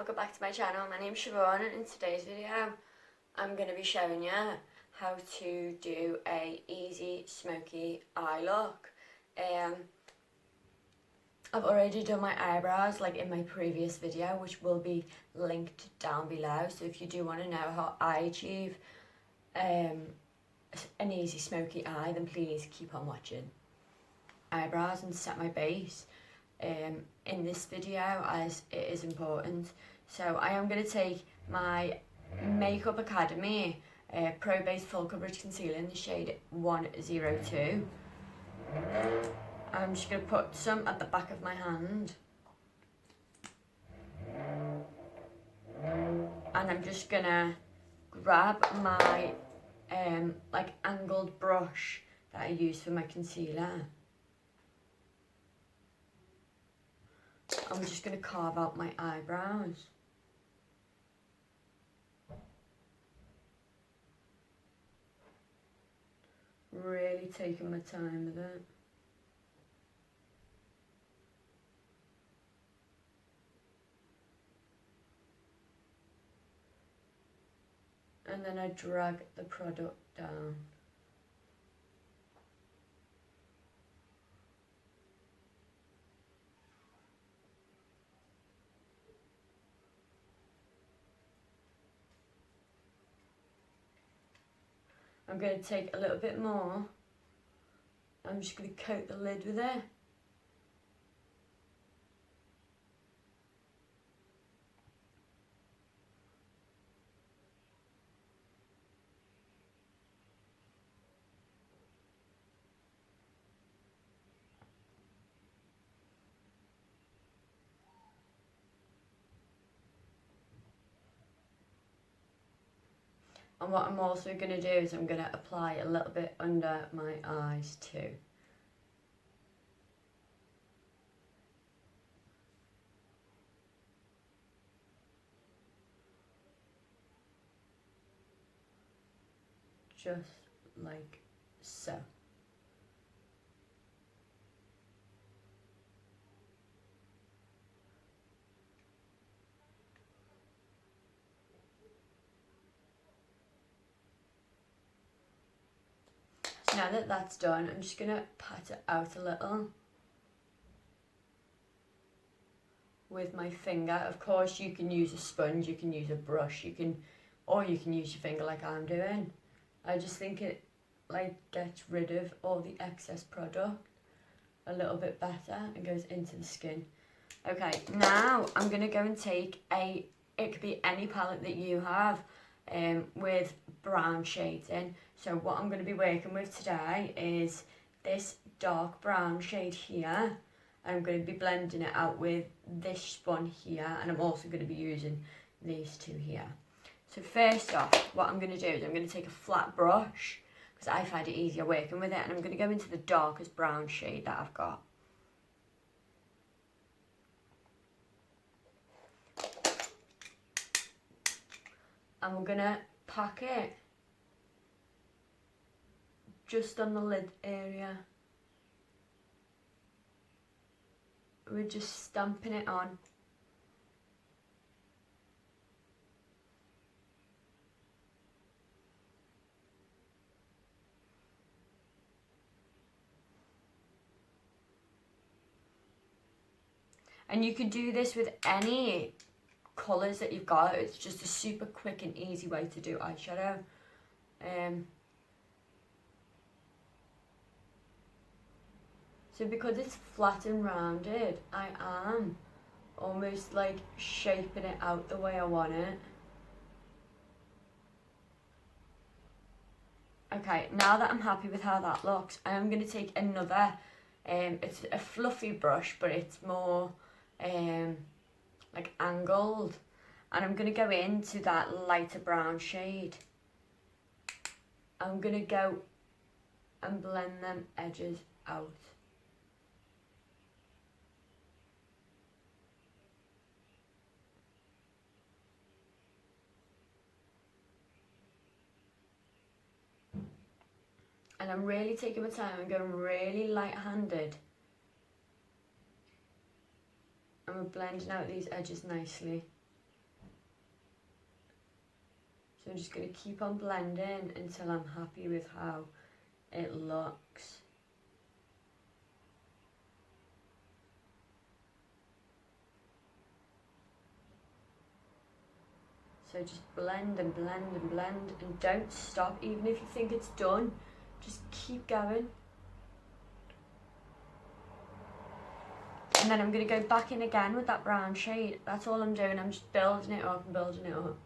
welcome back to my channel. My name's Siobhan and in today's video I'm going to be showing you how to do a easy smoky eye look. I've already done my eyebrows like in my previous video, which will be linked down below, so if you do want to know how I achieve an easy smoky eye, then please keep on watching. Eyebrows and set my base in this video, as it is important. So I am going to take my Makeup Academy Pro Base Full Coverage Concealer in the shade 102. I'm just going to put some at the back of my hand, and I'm just going to grab my like angled brush that I use for my concealer. I'm just going to carve out my eyebrows. Really taking my time with it. And then I drag the product down. I'm going to take a little bit more. I'm just going to coat the lid with it. And what I'm also going to do is I'm going to apply a little bit under my eyes too. Just like so. So now that that's done, I'm just going to pat it out a little with my finger. Of course, you can use a sponge, you can use a brush, or you can use your finger like I'm doing. I just think it like gets rid of all the excess product a little bit better and goes into the skin. Okay, now I'm going to go and take it could be any palette that you have with brown shades in. So what I'm going to be working with today is this dark brown shade here. I'm going to be blending it out with this one here, and I'm also going to be using these two here. So first off, what I'm going to do is I'm going to take a flat brush, because I find it easier working with it, and I'm going to go into the darkest brown shade that I've got. And we're going to pack it just on the lid area. We're just stamping it on. And you can do this with any colours that you've got. It's just a super quick and easy way to do eyeshadow. So because it's flat and rounded, I am almost like shaping it out the way I want it. Okay, now that I'm happy with how that looks, I am going to take another, it's a fluffy brush, but it's more like angled, and I'm going to go into that lighter brown shade. I'm going to go and blend them edges out. And I'm really taking my time and going really light-handed. And we're blending out these edges nicely. So I'm just going to keep on blending until I'm happy with how it looks. So just blend and blend and blend, and don't stop. Even if you think it's done, just keep going. And then I'm going to go back in again with that brown shade. That's all I'm doing. I'm just building it up and building it up.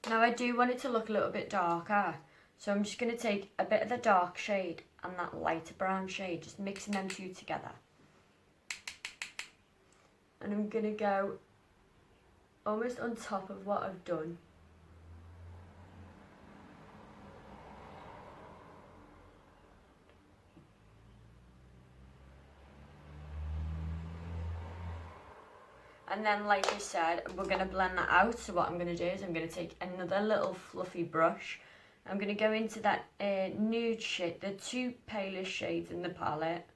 Now I do want it to look a little bit darker, so I'm just going to take a bit of the dark shade and that lighter brown shade, just mixing them two together. And I'm going to go almost on top of what I've done. And then, like I said, we're going to blend that out. So what I'm going to do is I'm going to take another little fluffy brush. I'm going to go into that nude shade, the two palest shades in the palette.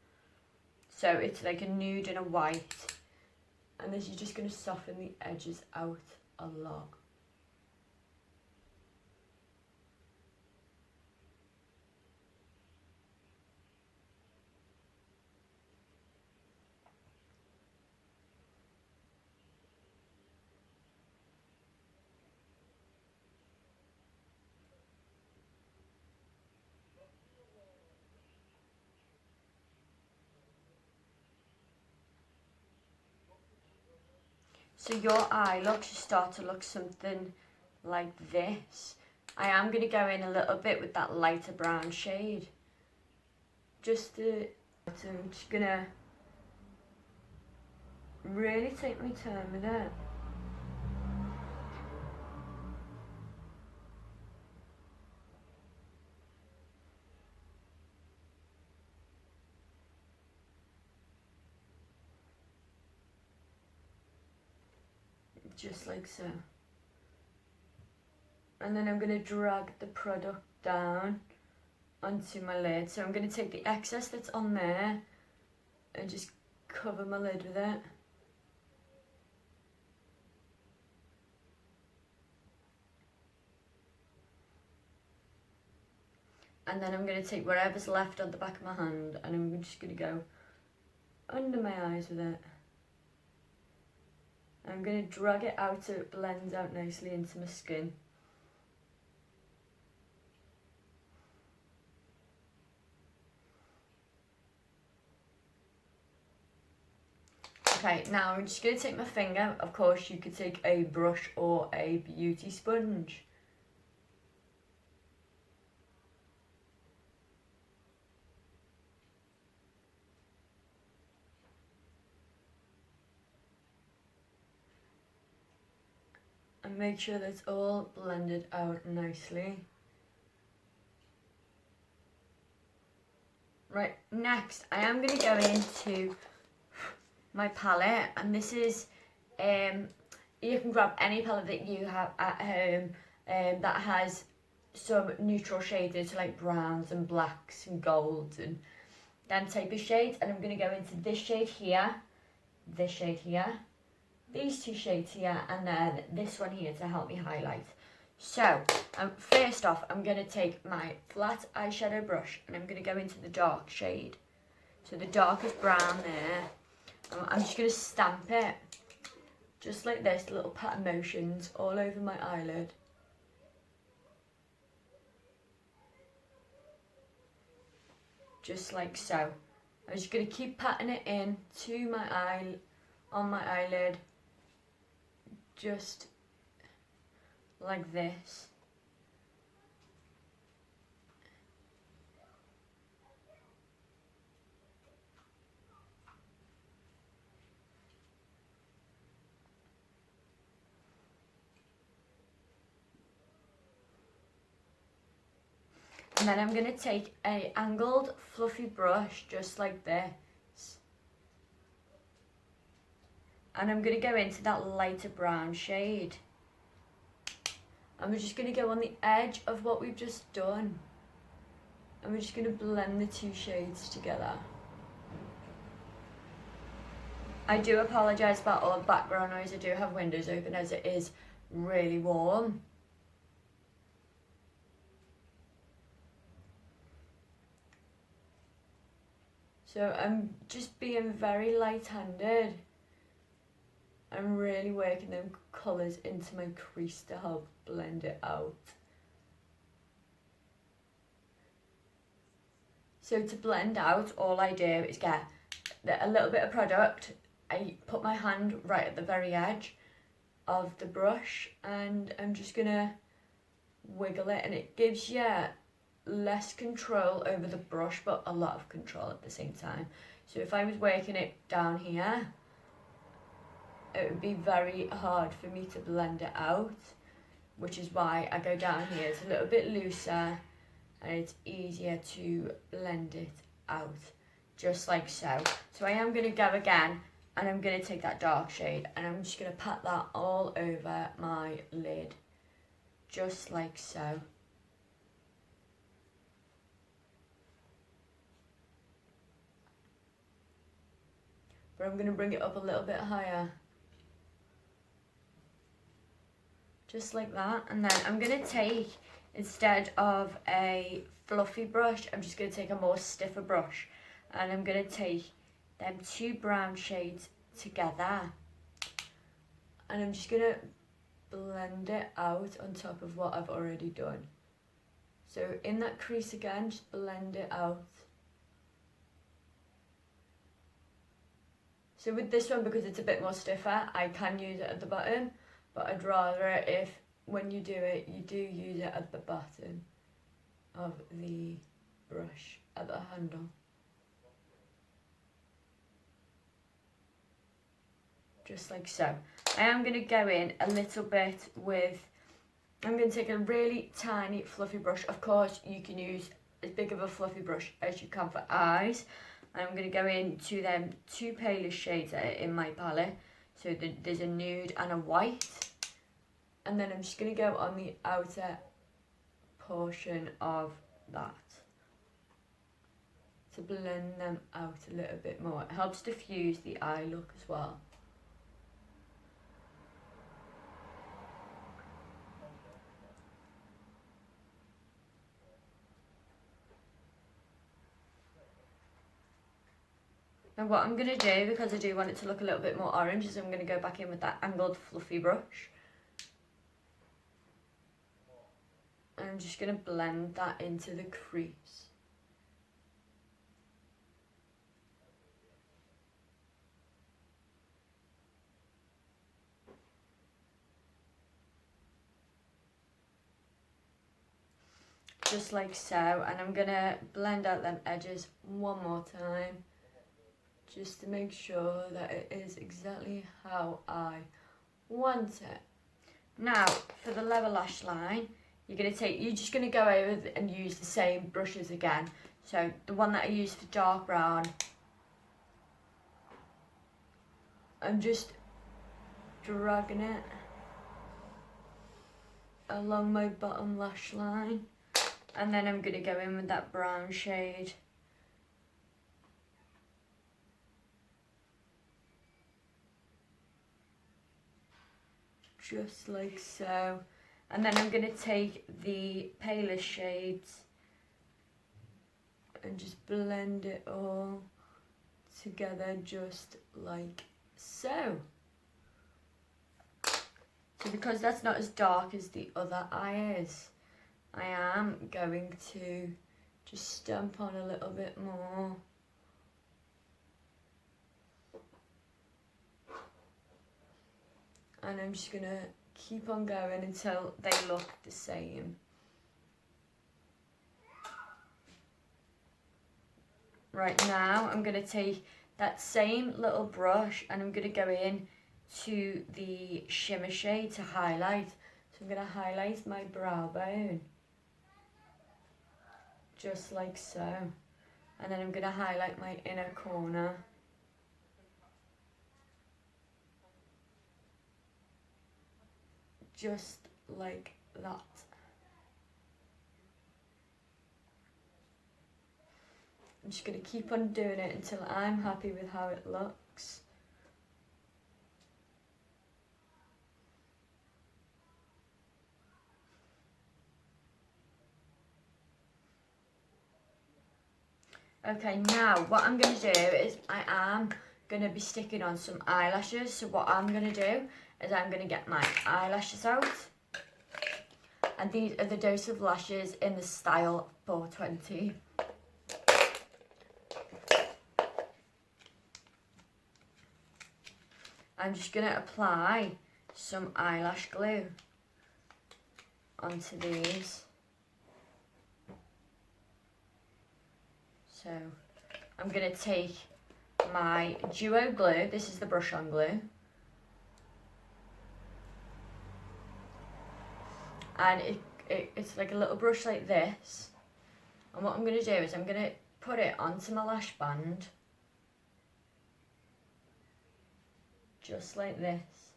So it's like a nude and a white. And this is just going to soften the edges out a lot. So your eye look should start to look something like this. I am going to go in a little bit with that lighter brown shade. So I'm just going to really take my time with it. Just like so. And then I'm going to drag the product down onto my lid. So I'm going to take the excess that's on there and just cover my lid with it. And then I'm going to take whatever's left on the back of my hand and I'm just going to go under my eyes with it. I'm going to drag it out so it blends out nicely into my skin. Okay, now I'm just going to take my finger. Of course, you could take a brush or a beauty sponge. And make sure that's all blended out nicely. Right, next I am going to go into my palette, and this is, you can grab any palette that you have at home that has some neutral shades into like browns and blacks and golds and them type of shades. And I'm going to go into this shade here, these two shades here, and then this one here to help me highlight. So first off, I'm going to take my flat eyeshadow brush and I'm going to go into the dark shade. So the darkest brown there. I'm just going to stamp it just like this, little pattern motions all over my eyelid. Just like so. I'm just going to keep patting it in to my eye, on my eyelid, just like this. And then I'm going to take a angled fluffy brush just like this. And I'm going to go into that lighter brown shade. And we're just going to go on the edge of what we've just done. And we're just going to blend the two shades together. I do apologise about all the background noise. I do have windows open as it is really warm. So I'm just being very light-handed. I'm really working them colours into my crease to help blend it out. So to blend out, all I do is get a little bit of product. I put my hand right at the very edge of the brush and I'm just gonna wiggle it, and it gives you less control over the brush but a lot of control at the same time. So if I was working it down here, it would be very hard for me to blend it out, which is why I go down here. It's a little bit looser and it's easier to blend it out, just like so. So I am going to go again and I'm going to take that dark shade and I'm just going to pat that all over my lid, just like so. But I'm going to bring it up a little bit higher. Just like that. And then I'm going to take, instead of a fluffy brush, I'm just going to take a more stiffer brush. And I'm going to take them two brown shades together. And I'm just going to blend it out on top of what I've already done. So in that crease again, just blend it out. So with this one, because it's a bit more stiffer, I can use it at the bottom, but I'd rather if when you do it, you do use it at the bottom of the brush, at the handle. Just like so. I am going to go in a little bit with, I'm going to take a really tiny fluffy brush. Of course, you can use as big of a fluffy brush as you can for eyes. I'm going to go into them two palest shades that are in my palette. So there's a nude and a white. And then I'm just going to go on the outer portion of that to blend them out a little bit more. It helps diffuse the eye look as well. Now what I'm going to do, because I do want it to look a little bit more orange, is I'm going to go back in with that angled fluffy brush. And I'm just going to blend that into the crease. Just like so. And I'm going to blend out them edges one more time, just to make sure that it is exactly how I want it. Now, for the lower lash line, you're just going to go over and use the same brushes again. So the one that I used for dark brown, I'm just dragging it along my bottom lash line. And then I'm going to go in with that brown shade. Just like so. And then I'm going to take the palest shades and just blend it all together just like so. So because that's not as dark as the other eye is, I am going to just stamp on a little bit more. And I'm just going to keep on going until they look the same. Right, now I'm going to take that same little brush and I'm going to go in to the shimmer shade to highlight. So I'm going to highlight my brow bone. Just like so. And then I'm going to highlight my inner corner. Just like that. I'm just going to keep on doing it until I'm happy with how it looks. Okay, now what I'm going to do is I am going to be sticking on some eyelashes. So what I'm going to do is I'm going to get my eyelashes out. And these are the Dose of Lashes in the style 420. I'm just going to apply some eyelash glue onto these. So I'm going to take my duo glue, this is the brush on glue, and it's like a little brush like this, and what I'm going to do is I'm going to put it onto my lash band, just like this.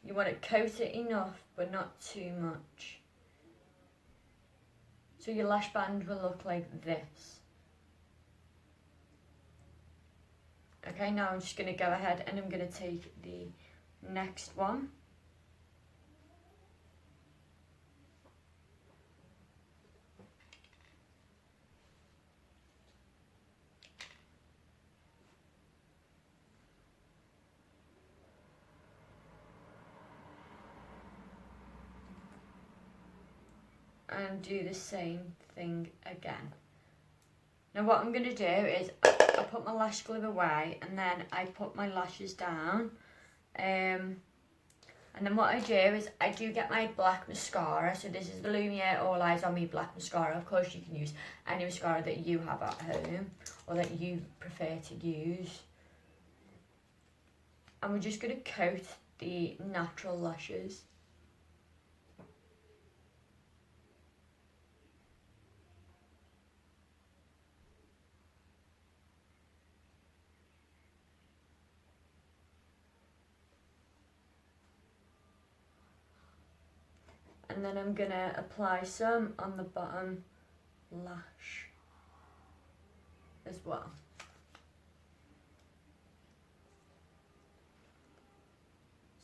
You want to coat it enough, but not too much. So your lash band will look like this. Okay, now I'm just going to go ahead and I'm going to take the next one. And do the same thing again. Now what I'm going to do is I put my lash glue away and then I put my lashes down. And then what I do is I do get my black mascara. So this is the Lumiere All Eyes on Me black mascara. Of course you can use any mascara that you have at home or that you prefer to use. And we're just going to coat the natural lashes. And then I'm going to apply some on the bottom lash as well.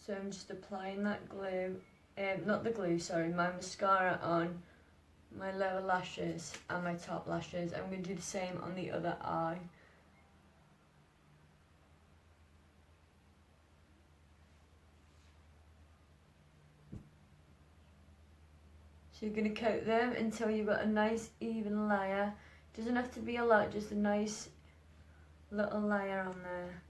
So I'm just applying that glue, not the glue, sorry, my mascara on my lower lashes and my top lashes. I'm going to do the same on the other eye. So you're going to coat them until you've got a nice even layer. Doesn't have to be a lot, just a nice little layer on there.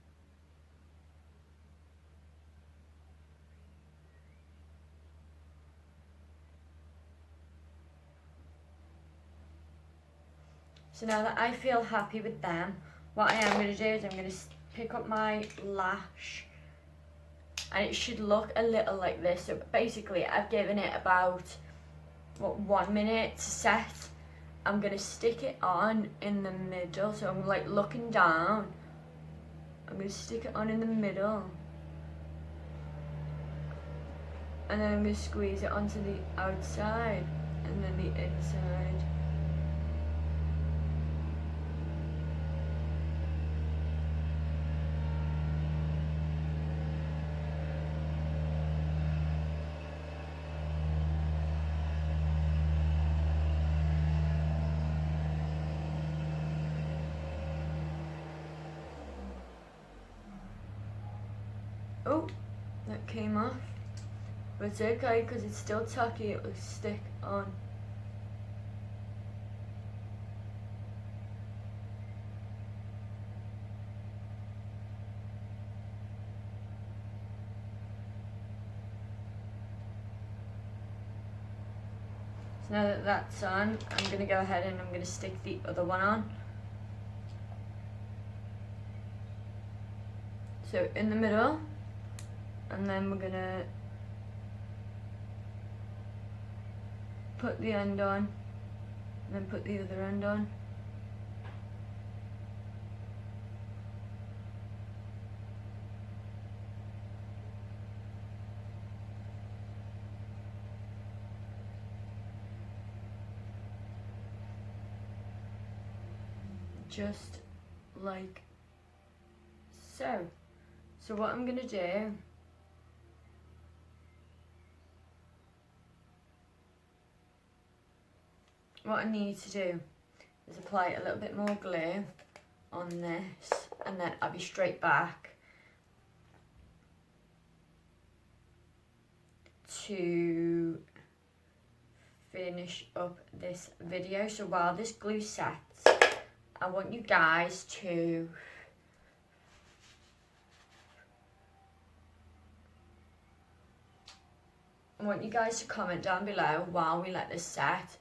So now that I feel happy with them, what I am going to do is I'm going to pick up my lash, and it should look a little like this. So basically I've given it about 1 minute to set. I'm going to stick it on in the middle, so I'm like looking down. I'm going to stick it on in the middle, and then I'm going to squeeze it onto the outside and then the inside. Oh, that came off. But it's okay because it's still tacky, it will stick on. So now that that's on, I'm going to go ahead and I'm going to stick the other one on. So in the middle, and then we're going to put the end on, and then put the other end on. just like so. So what I'm gonna do, what I need to do is apply a little bit more glue on this, and then I'll be straight back to finish up this video. So while this glue sets, I want you guys to comment down below while we let this set.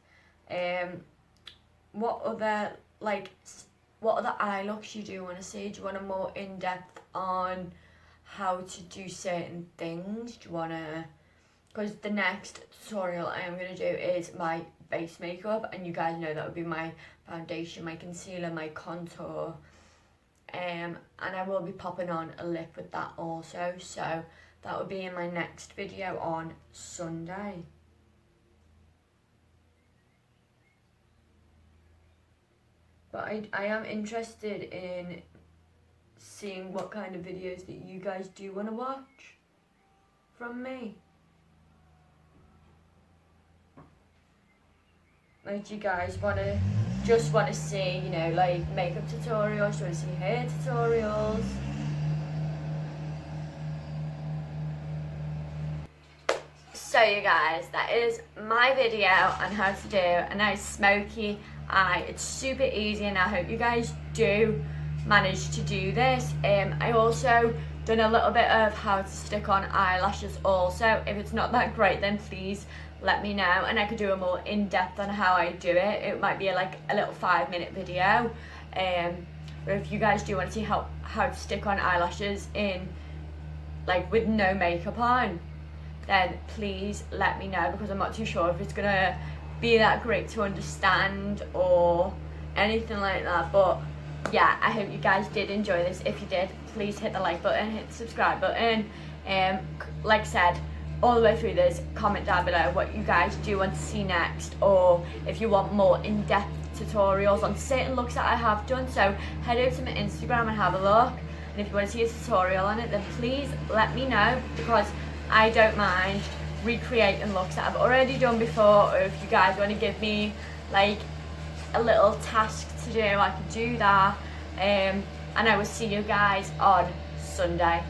What other eye looks you do want to see? Do you want a more in-depth on how to do certain things? Do you want to, because the next tutorial I am going to do is my base makeup, and you guys know that would be my foundation, my concealer, my contour, and I will be popping on a lip with that also, so that will be in my next video on Sunday. But I am interested in seeing what kind of videos that you guys do want to watch from me. Like, do you guys just want to see, you know, like makeup tutorials? Do you want to see hair tutorials? So you guys, that is my video on how to do a nice smoky eye. It's super easy, and I hope you guys do manage to do this. I also done a little bit of how to stick on eyelashes also. If it's not that great, then please let me know, and I could do a more in-depth on how I do it. It might be like a little 5-minute video. But if you guys do want to see how to stick on eyelashes in, like, with no makeup on, then please let me know, because I'm not too sure if it's gonna be that great to understand or anything like that. But yeah, I hope you guys did enjoy this. If you did, please hit the like button, hit the subscribe button. Like I said, all the way through this, comment down below what you guys do want to see next, or if you want more in-depth tutorials on certain looks that I have done. So head over to my Instagram and have a look, and if you want to see a tutorial on it, then please let me know, because I don't mind recreating looks that I've already done before. Or if you guys want to give me like a little task to do, I can do that. And I will see you guys on Sunday.